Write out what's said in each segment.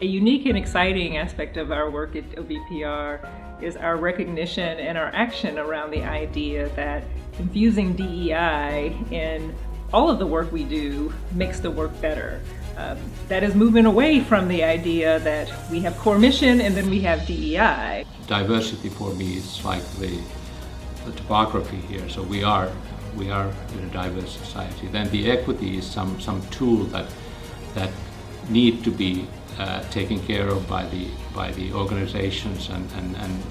A unique and exciting aspect of our work at OVPR is our recognition and our action around the idea that infusing DEI in all of the work we do makes the work better. That is moving away from the idea that we have core mission and then we have DEI. Diversity for me is like the topography here. So we are in a diverse society. Then the equity is some tool that need to be taken care of by the organizations, and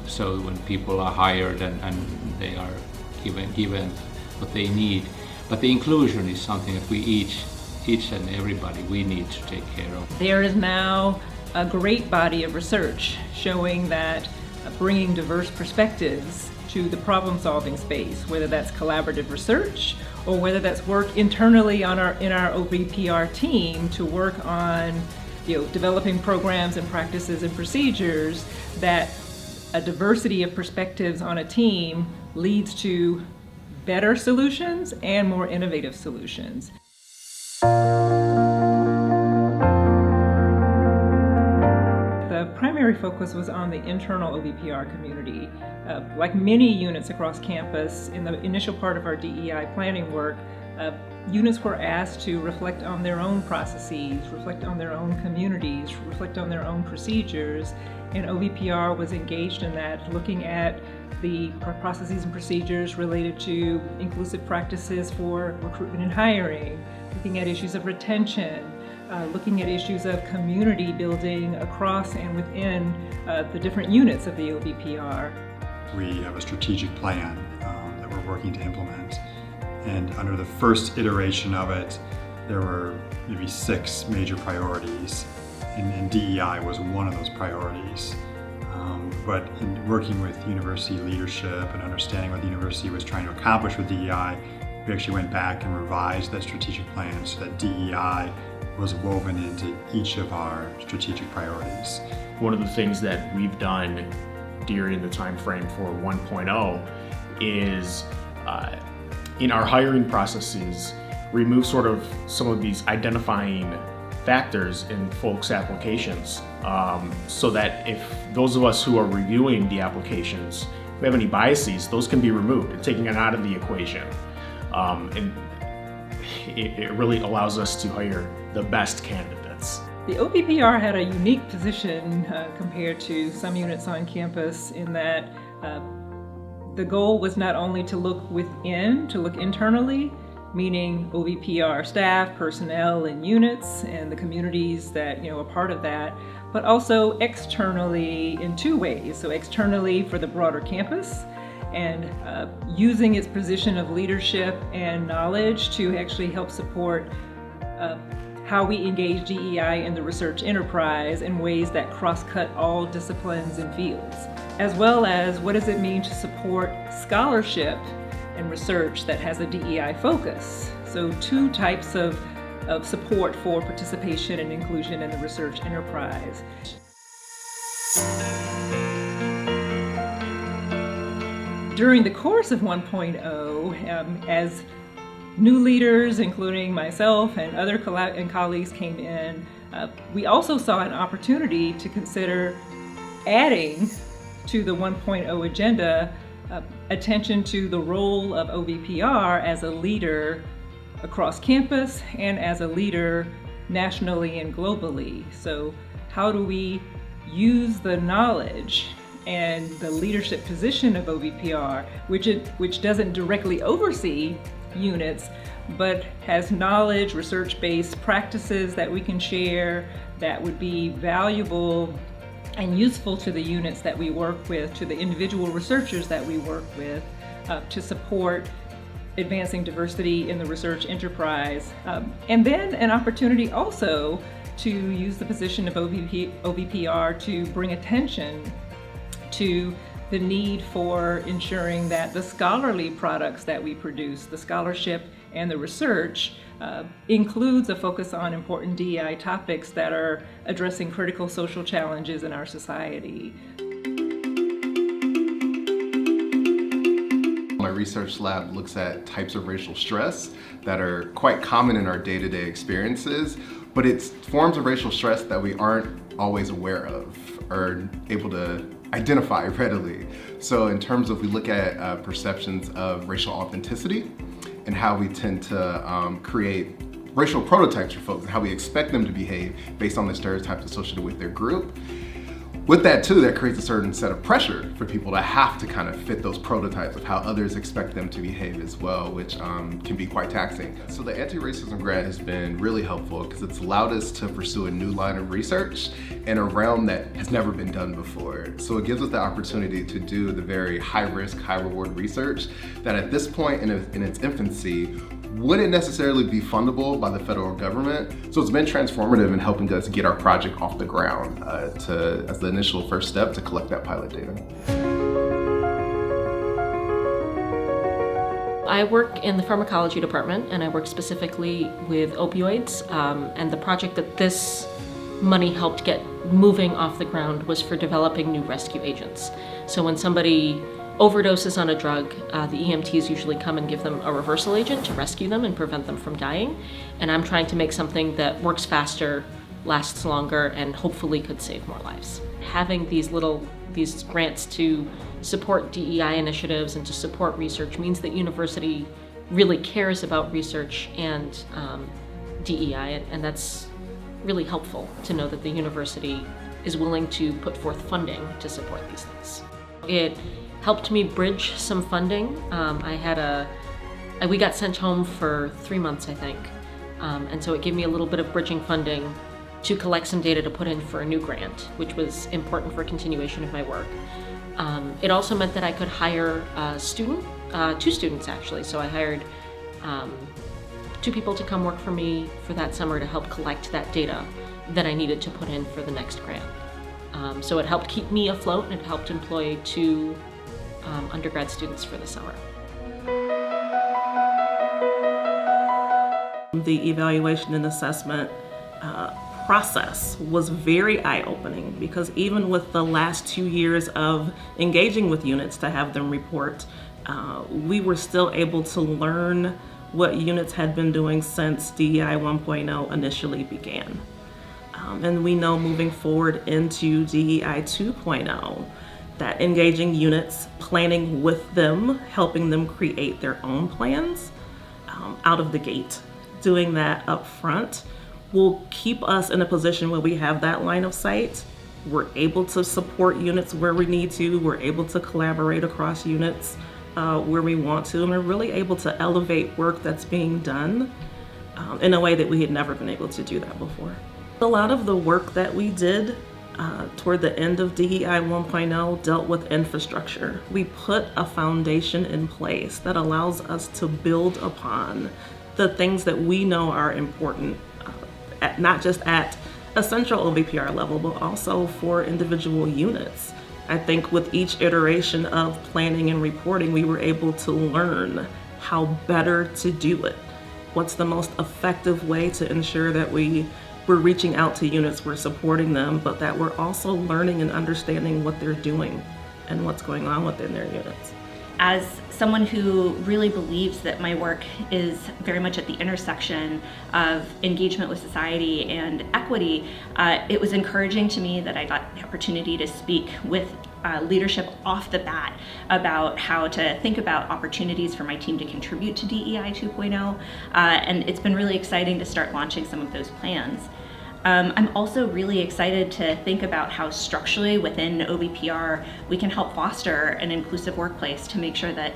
so when people are hired and they are given what they need. But the inclusion is something that we each and everybody we need to take care of. There is now a great body of research showing that bringing diverse perspectives to the problem-solving space, whether that's collaborative research or whether that's work internally in our OVPR team to work on developing programs and practices and procedures, that a diversity of perspectives on a team leads to better solutions and more innovative solutions. The primary focus was on the internal OVPR community. Like many units across campus, in the initial part of our DEI planning work, units were asked to reflect on their own processes, reflect on their own communities, reflect on their own procedures, and OVPR was engaged in that, looking at the processes and procedures related to inclusive practices for recruitment and hiring, looking at issues of retention, looking at issues of community building across and within the different units of the OVPR. We have a strategic plan that we're working to implement. And under the first iteration of it, there were maybe 6 major priorities, and DEI was one of those priorities. But in working with university leadership and understanding what the university was trying to accomplish with DEI, we actually went back and revised that strategic plan so that DEI was woven into each of our strategic priorities. One of the things that we've done during the time frame for 1.0 is in our hiring processes, remove sort of some of these identifying factors in folks' applications, so that if those of us who are reviewing the applications, if we have any biases, those can be removed and taken out of the equation. And it really allows us to hire the best candidates. The OVPR had a unique position compared to some units on campus in that the goal was not only to look within, to look internally, meaning OVPR staff, personnel, and units, and the communities that are part of that, but also externally in 2 ways. So externally for the broader campus, and using its position of leadership and knowledge to actually help support how we engage DEI in the research enterprise in ways that cross-cut all disciplines and fields, as well as what does it mean to support scholarship and research that has a DEI focus. So 2 types of support for participation and inclusion in the research enterprise. During the course of 1.0, as new leaders, including myself and other colleagues came in, we also saw an opportunity to consider adding to the 1.0 agenda attention to the role of OVPR as a leader across campus and as a leader nationally and globally. So how do we use the knowledge and the leadership position of OVPR, which doesn't directly oversee units, but has knowledge, research-based practices that we can share that would be valuable and useful to the units that we work with, to the individual researchers that we work with, to support advancing diversity in the research enterprise. And then an opportunity also to use the position of OVPR to bring attention to the need for ensuring that the scholarly products that we produce, the scholarship and the research, includes a focus on important DEI topics that are addressing critical social challenges in our society. research lab looks at types of racial stress that are quite common in our day-to-day experiences, but it's forms of racial stress that we aren't always aware of or able to identify readily. So in terms of, we look at perceptions of racial authenticity and how we tend to create racial prototypes for folks and how we expect them to behave based on the stereotypes associated with their group. With that too, that creates a certain set of pressure for people to have to kind of fit those prototypes of how others expect them to behave as well, which can be quite taxing. So the anti-racism grant has been really helpful because it's allowed us to pursue a new line of research in a realm that has never been done before. So it gives us the opportunity to do the very high-risk, high-reward research that at this point in its infancy wouldn't necessarily be fundable by the federal government. So it's been transformative in helping us get our project off the ground as the initial first step to collect that pilot data. I work in the pharmacology department, and I work specifically with opioids, and the project that this money helped get moving off the ground was for developing new rescue agents. So when somebody overdoses on a drug, the EMTs usually come and give them a reversal agent to rescue them and prevent them from dying. And I'm trying to make something that works faster, lasts longer, and hopefully could save more lives. Having these grants to support DEI initiatives and to support research means that university really cares about research and DEI, and that's really helpful to know that the university is willing to put forth funding to support these things. It helped me bridge some funding. We got sent home for 3 months, I think. And so it gave me a little bit of bridging funding to collect some data to put in for a new grant, which was important for continuation of my work. It also meant that I could hire a student, 2 students actually. So I hired 2 people to come work for me for that summer to help collect that data that I needed to put in for the next grant. So it helped keep me afloat, and it helped employ 2 undergrad students for the summer. The evaluation and assessment process was very eye-opening, because even with the last 2 years of engaging with units to have them report, we were still able to learn what units had been doing since DEI 1.0 initially began. And we know moving forward into DEI 2.0, that engaging units, planning with them, helping them create their own plans out of the gate, doing that up front will keep us in a position where we have that line of sight. We're able to support units where we need to. We're able to collaborate across units where we want to, and we're really able to elevate work that's being done in a way that we had never been able to do that before. A lot of the work that we did toward the end of DEI 1.0 dealt with infrastructure. We put a foundation in place that allows us to build upon the things that we know are important, not just at a central OVPR level, but also for individual units. I think with each iteration of planning and reporting, we were able to learn how better to do it. What's the most effective way to ensure that we're reaching out to units, we're supporting them, but that we're also learning and understanding what they're doing and what's going on within their units. As someone who really believes that my work is very much at the intersection of engagement with society and equity, it was encouraging to me that I got the opportunity to speak with leadership off the bat about how to think about opportunities for my team to contribute to DEI 2.0, and it's been really exciting to start launching some of those plans. I'm also really excited to think about how structurally within OVPR we can help foster an inclusive workplace to make sure that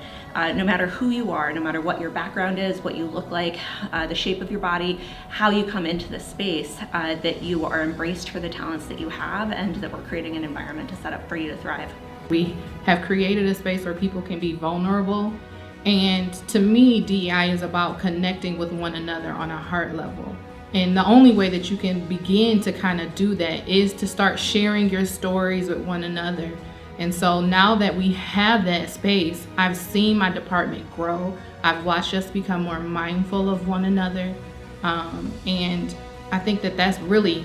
no matter who you are, no matter what your background is, what you look like, the shape of your body, how you come into the space, that you are embraced for the talents that you have, and that we're creating an environment to set up for you to thrive. We have created a space where people can be vulnerable, and to me, DEI is about connecting with one another on a heart level. And the only way that you can begin to kind of do that is to start sharing your stories with one another. And so now that we have that space, I've seen my department grow. I've watched us become more mindful of one another. And I think that that's really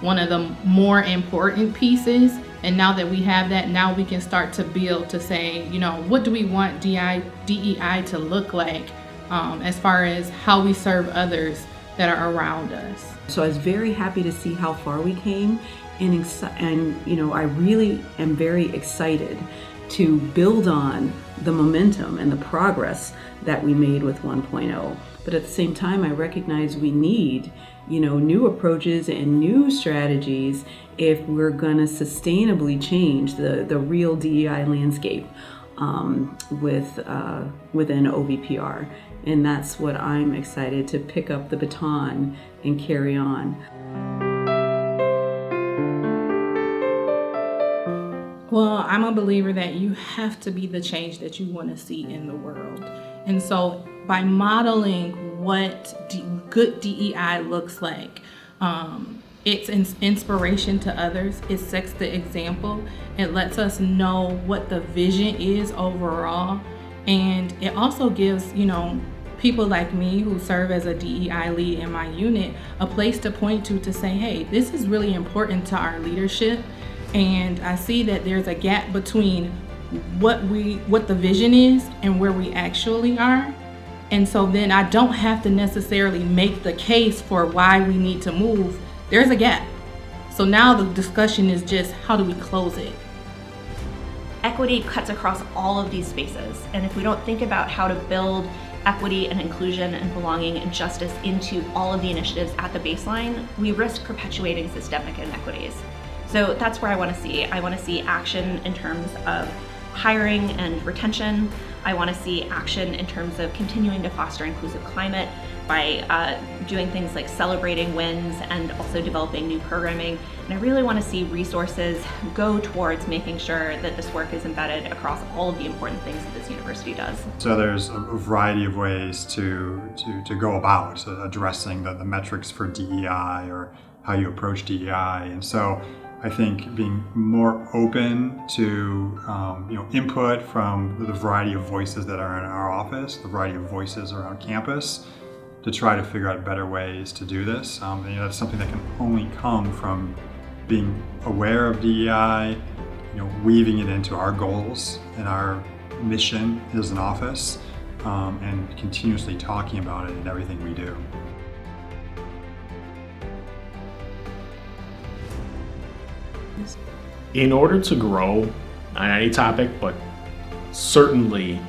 one of the more important pieces And now that we have that, now we can start to build to say, what do we want DEI to look like as far as how we serve others that are around us. So I was very happy to see how far we came, and I really am very excited to build on the momentum and the progress that we made with 1.0. But at the same time, I recognize we need new approaches and new strategies if we're going to sustainably change the real DEI landscape within OVPR. And that's what I'm excited to pick up the baton and carry on. Well, I'm a believer that you have to be the change that you want to see in the world. And so by modeling what good DEI looks like, it's an inspiration to others. It sets the example. It lets us know what the vision is overall. And it also gives, people like me who serve as a DEI lead in my unit, a place to point to say, hey, this is really important to our leadership. And I see that there's a gap between what the vision is and where we actually are. And so then I don't have to necessarily make the case for why we need to move. There's a gap. So now the discussion is just how do we close it? Equity cuts across all of these spaces. And if we don't think about how to build equity and inclusion and belonging and justice into all of the initiatives at the baseline, we risk perpetuating systemic inequities. So that's where I want to see. I want to see action in terms of hiring and retention. I want to see action in terms of continuing to foster inclusive climate by doing things like celebrating wins and also developing new programming. And I really want to see resources go towards making sure that this work is embedded across all of the important things that this university does. So there's a variety of ways to go about addressing the metrics for DEI or how you approach DEI. And so I think being more open to input from the variety of voices that are in our office, the variety of voices around campus, to try to figure out better ways to do this. That's something that can only come from being aware of DEI, weaving it into our goals and our mission as an office, and continuously talking about it in everything we do. In order to grow on any topic, but certainly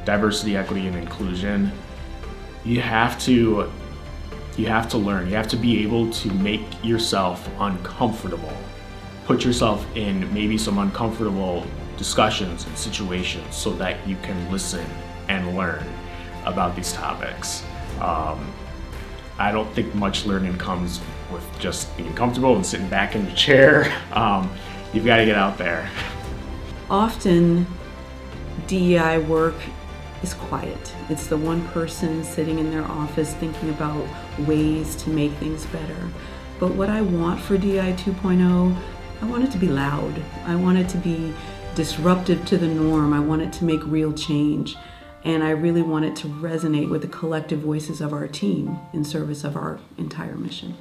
diversity, equity, and inclusion, you have to learn. You have to be able to make yourself uncomfortable. Put yourself in maybe some uncomfortable discussions and situations so that you can listen and learn about these topics. I don't think much learning comes with just being comfortable and sitting back in the chair. You've got to get out there. Often, DEI work is quiet. It's the one person sitting in their office thinking about ways to make things better. But what I want for DEI 2.0, I want it to be loud. I want it to be disruptive to the norm. I want it to make real change. And I really want it to resonate with the collective voices of our team in service of our entire mission.